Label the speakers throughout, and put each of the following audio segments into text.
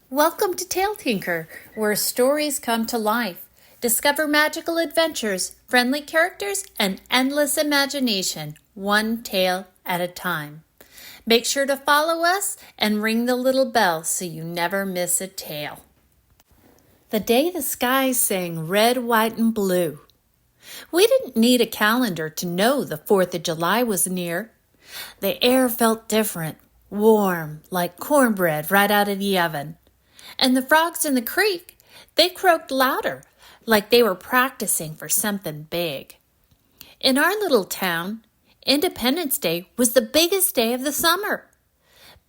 Speaker 1: Welcome to TaleTinker, where stories come to life. Discover magical adventures, friendly characters, and endless imagination, one tale at a time. Make sure to follow us and ring the little bell so you never miss a tale. The day the skies sang red, white, and blue. We didn't need a calendar to know the 4th of July was near. The air felt different, warm, like cornbread right out of the oven. And the frogs in the creek, they croaked louder, like they were practicing for something big. In our little town, Independence Day was the biggest day of the summer.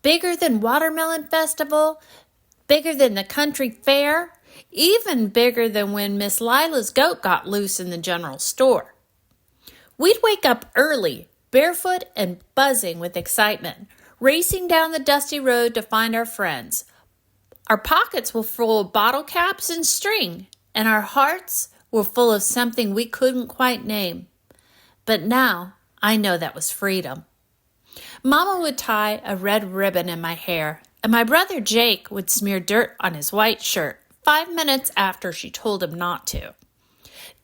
Speaker 1: Bigger than Watermelon Festival, bigger than the country fair, even bigger than when Miss Lila's goat got loose in the general store. We'd wake up early, barefoot and buzzing with excitement, racing down the dusty road to find our friends. Our pockets were full of bottle caps and string, and our hearts were full of something we couldn't quite name. But now I know that was freedom. Mama would tie a red ribbon in my hair, and my brother Jake would smear dirt on his white shirt 5 minutes after she told him not to.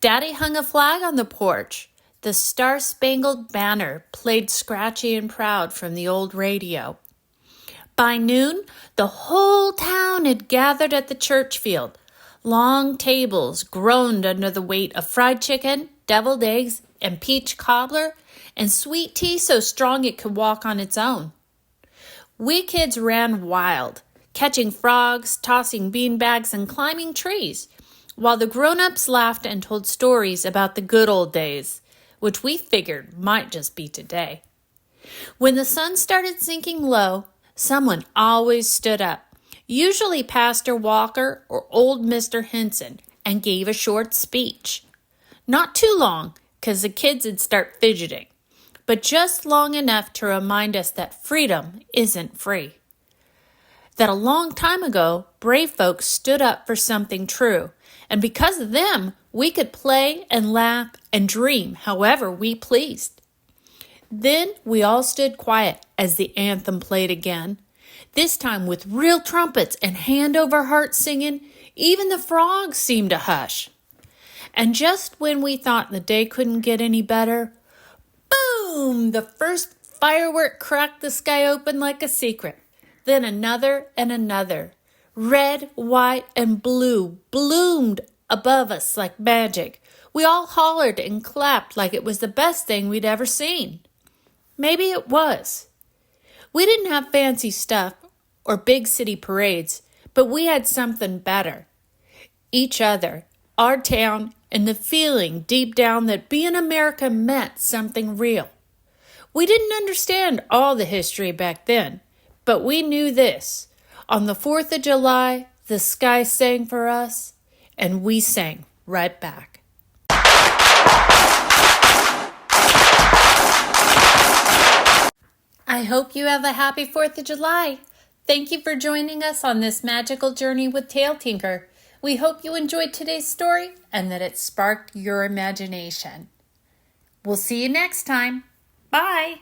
Speaker 1: Daddy hung a flag on the porch. The Star-Spangled Banner played scratchy and proud from the old radio. By noon, the whole town had gathered at the church field. Long tables groaned under the weight of fried chicken, deviled eggs, and peach cobbler, and sweet tea so strong it could walk on its own. We kids ran wild, catching frogs, tossing beanbags, and climbing trees, while the grown-ups laughed and told stories about the good old days, which we figured might just be today. When the sun started sinking low, someone always stood up, usually Pastor Walker or old Mr. Henson, and gave a short speech. Not too long, because the kids would start fidgeting, but just long enough to remind us that freedom isn't free. That a long time ago, brave folks stood up for something true, and because of them, we could play and laugh and dream however we pleased. Then we all stood quiet as the anthem played again. This time with real trumpets and hand-over-heart singing, even the frogs seemed to hush. And just when we thought the day couldn't get any better, boom! The first firework cracked the sky open like a secret. Then another and another. Red, white, and blue bloomed above us like magic. We all hollered and clapped like it was the best thing we'd ever seen. Maybe it was. We didn't have fancy stuff or big city parades, but we had something better. Each other, our town, and the feeling deep down that being America meant something real. We didn't understand all the history back then, but we knew this. On the 4th of July, the sky sang for us, and we sang right back. I hope you have a happy 4th of July. Thank you for joining us on this magical journey with TaleTinker. We hope you enjoyed today's story and that it sparked your imagination. We'll see you next time. Bye.